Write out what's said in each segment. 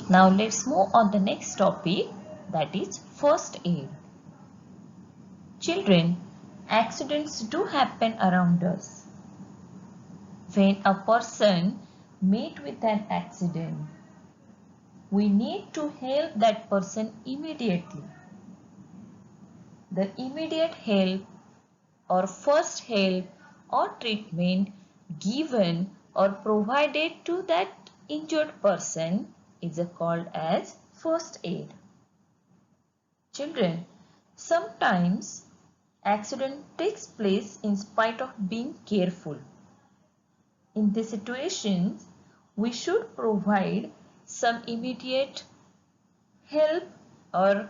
Now let's move on the next topic, that is first aid. Children, accidents do happen around us. When a person meet with an accident, we need to help that person immediately. The immediate help or first help or treatment given or provided to that injured person is called as first aid. Children, sometimes accident takes place in spite of being careful. In these situations, we should provide some immediate help or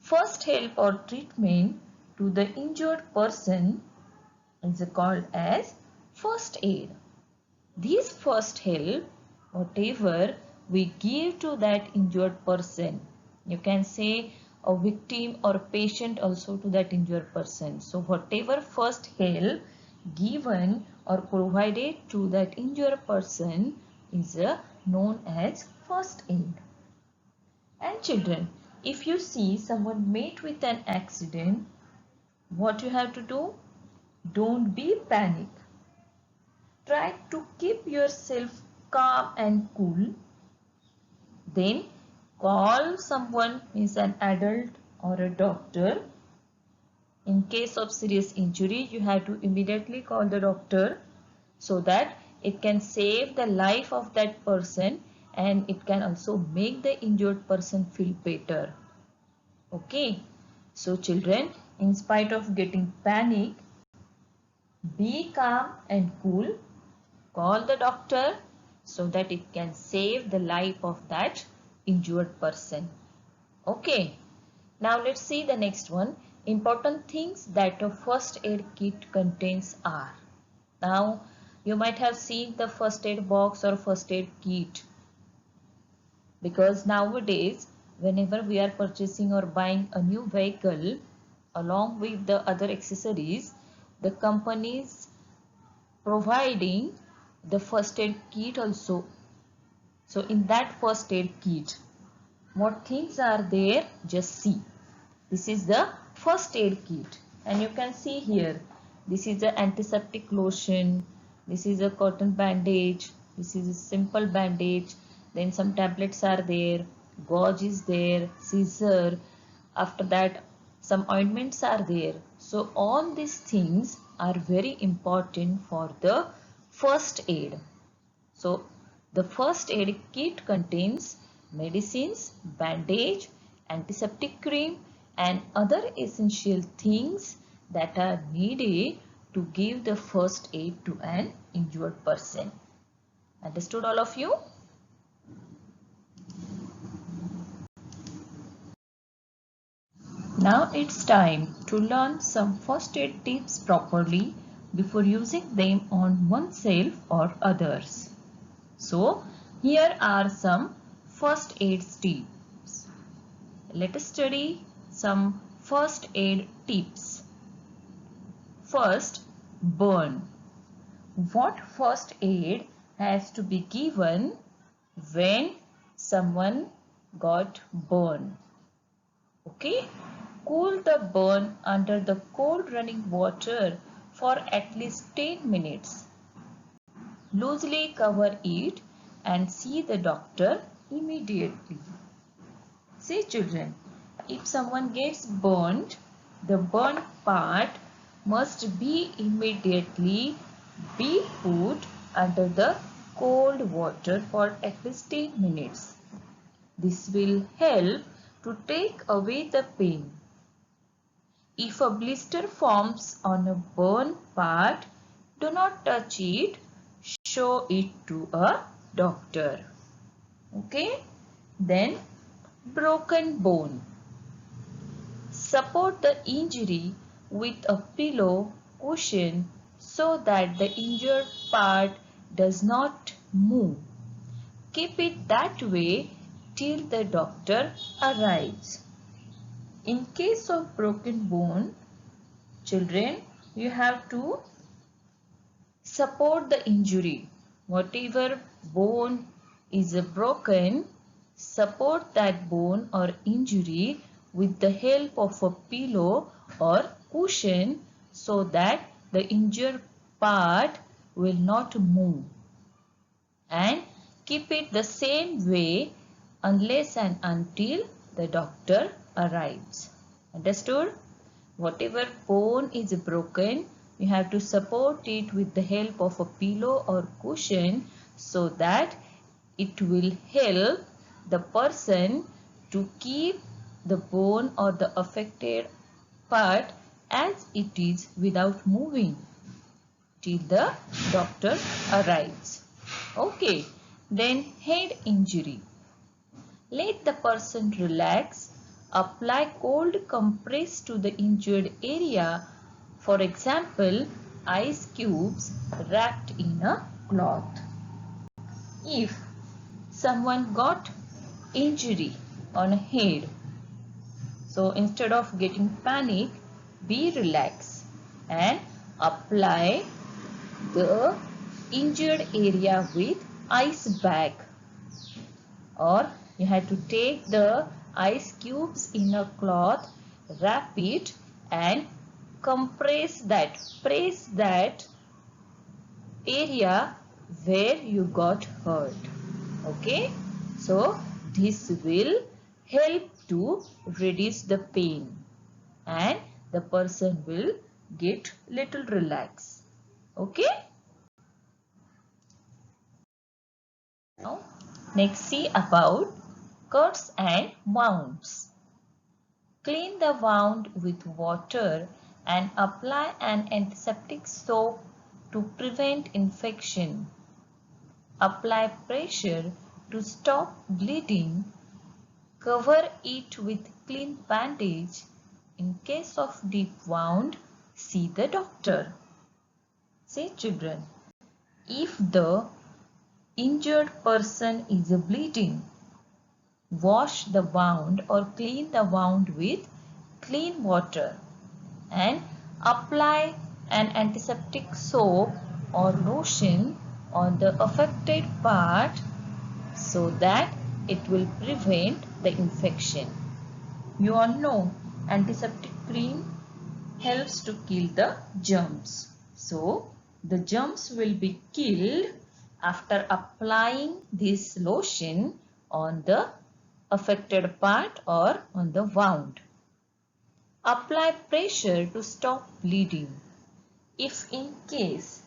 first help or treatment to the injured person is called as first aid. This first help, whatever we give to that injured person, you can say a victim or patient also to that injured person. So whatever first help given or provided to that injured person is known as first aid. And children, if you see someone met with an accident, what you have to do? Don't be panic. Try to keep yourself calm and cool. Then call someone, means an adult or a doctor. In case of serious injury, you have to immediately call the doctor so that it can save the life of that person and it can also make the injured person feel better. Okay. So children, in spite of getting panic, be calm and cool. Call the doctor so that it can save the life of that injured person. Okay. Now let's see the next one. Important things that a first aid kit contains are. Now you might have seen the first aid box or first aid kit, because nowadays whenever we are purchasing or buying a new vehicle, along with the other accessories, the companies providing the first aid kit also. So in that first aid kit, what things are there? Just see. This is the first aid kit and you can see here, this is the antiseptic lotion, this is a cotton bandage, this is a simple bandage, then some tablets are there, gauze is there, scissor, after that some ointments are there. So all these things are very important for the first aid. So the first aid kit contains medicines, bandage, antiseptic cream and other essential things that are needed to give the first aid to an injured person. Understood all of you? Now it's time to learn some first aid tips properly before using them on oneself or others. So here are some first aid tips. Let us study some first aid tips. First, burn. What first aid has to be given when someone got burned? Okay, cool the burn under the cold running water for at least 10 minutes. Loosely cover it and see the doctor immediately. See children, if someone gets burnt, the burnt part must be immediately be put under the cold water for at least 10 minutes. This will help to take away the pain. If a blister forms on a burn part, do not touch it, show it to a doctor. Okay, then broken bone. Support the injury with a pillow cushion so that the injured part does not move. Keep it that way till the doctor arrives. In case of broken bone, children, you have to support the injury. Whatever bone is broken, support that bone or injury with the help of a pillow or cushion so that the injured part will not move, and keep it the same way unless and until the doctor arrives. Understood? Whatever bone is broken, you have to support it with the help of a pillow or cushion so that it will help the person to keep the bone or the affected part as it is without moving till the doctor arrives. Okay, then head injury. Let the person relax. Apply cold compress to the injured area. For example, ice cubes wrapped in a cloth. If someone got injury on a head, so instead of getting panic, be relaxed and apply the injured area with ice bag, or you have to take the ice cubes in a cloth, wrap it and compress that, press that area where you got hurt. Okay, so this will help to reduce the pain and the person will get little relaxed. Okay. Now, next see about cuts and wounds. Clean the wound with water and apply an antiseptic soap to prevent infection. Apply pressure to stop bleeding. Cover it with clean bandage. In case of deep wound, see the doctor. See children, if the injured person is bleeding, wash the wound or clean the wound with clean water and apply an antiseptic soap or lotion on the affected part so that it will prevent the infection. You all know antiseptic cream helps to kill the germs. So the germs will be killed after applying this lotion on the affected part or on the wound. Apply pressure to stop bleeding. If in case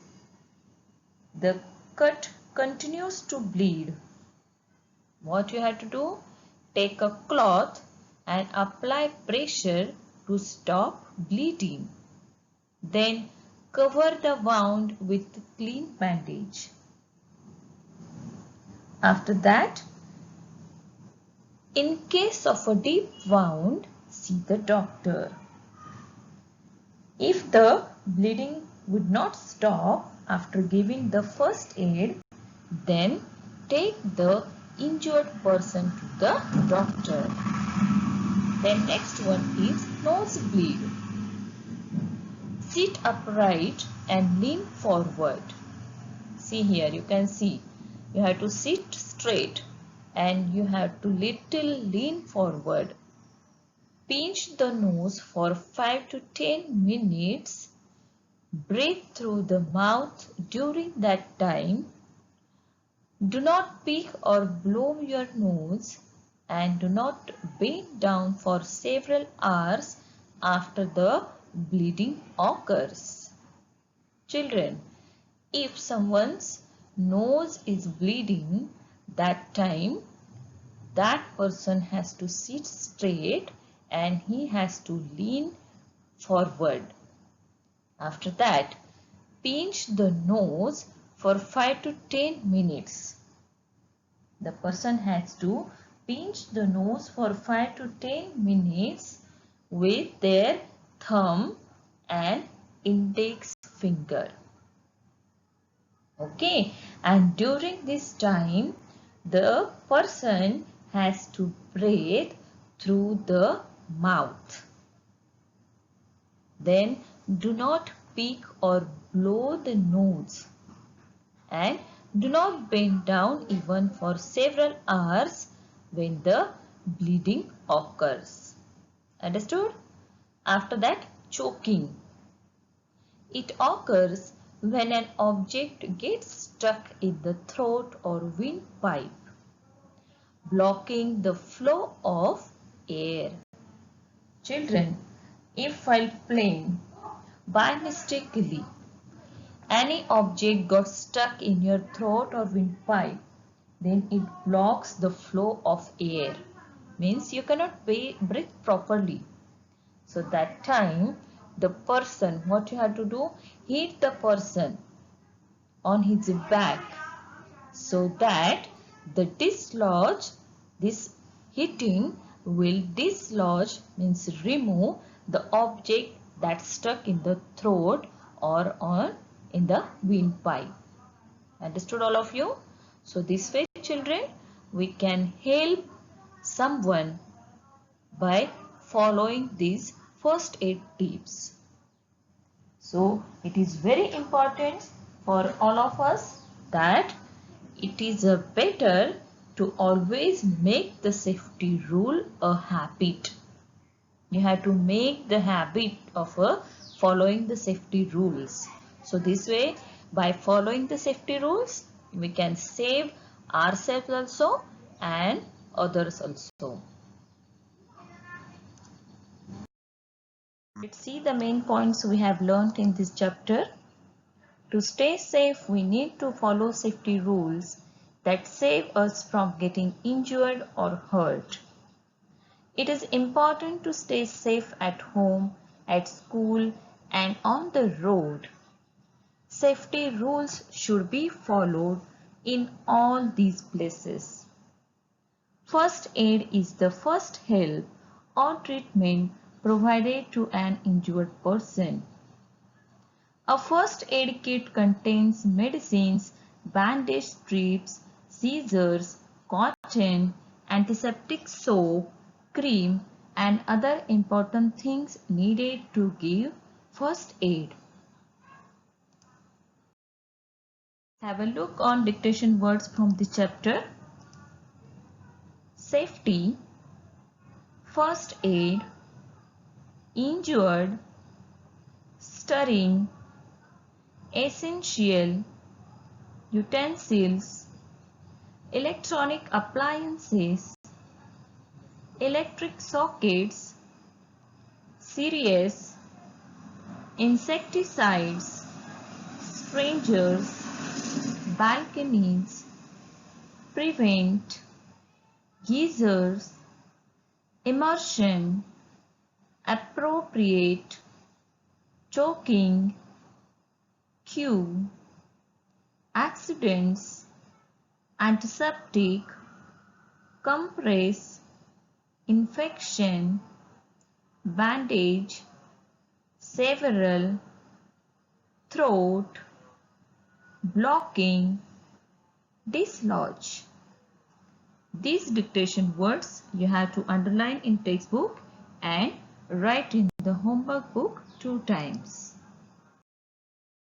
the cut continues to bleed, what you have to do? Take a cloth and apply pressure to stop bleeding. Then cover the wound with clean bandage. After that, in case of a deep wound, see the doctor. If the bleeding would not stop after giving the first aid, then take the injured person to the doctor. Then next one is nosebleed. Sit upright and lean forward. See here, you can see you have to sit straight and you have to little lean forward. Pinch the nose for 5 to 10 minutes. Breathe through the mouth during that time. Do not pick or blow your nose and do not bend down for several hours after the bleeding occurs. Children, if someone's nose is bleeding, that time that person has to sit straight and he has to lean forward. After that, pinch the nose for 5 to 10 minutes. The person has to pinch the nose for 5 to 10 minutes with their thumb and index finger. Okay, and during this time, the person has to breathe through the mouth. Then do not pick or blow the nose and do not bend down even for several hours when the bleeding occurs. Understood? After that, choking. It occurs when an object gets stuck in the throat or windpipe, blocking the flow of air. Children, if while playing, by mistakenly, any object got stuck in your throat or windpipe, then it blocks the flow of air. Means you cannot breathe properly. So that time, the person, what you have to do, hit the person on his back so that the dislodge, this hitting will dislodge, means remove the object that's stuck in the throat or in the windpipe. Understood all of you? So this way children, we can help someone by following these first aid tips. So it is very important for all of us that it is better to always make the safety rule a habit. You have to make the habit of following the safety rules. So this way, by following the safety rules, we can save ourselves also and others also. Let's see the main points we have learned in this chapter. To stay safe, we need to follow safety rules that save us from getting injured or hurt. It is important to stay safe at home, at school, and on the road. Safety rules should be followed in all these places. First aid is the first help or treatment provided to an injured person. A first aid kit contains medicines, bandage strips, scissors, cotton, antiseptic soap, cream, and other important things needed to give first aid. Have a look on dictation words from the chapter. Safety, first aid, injured, stirring, essential, utensils, electronic appliances, electric sockets, serious, insecticides, strangers, balconies, prevent, geysers, immersion, appropriate, choking, cue, accidents, antiseptic, compress, infection, bandage, several, throat, blocking, dislodge. These dictation words you have to underline in textbook and write in the homework book 2 times.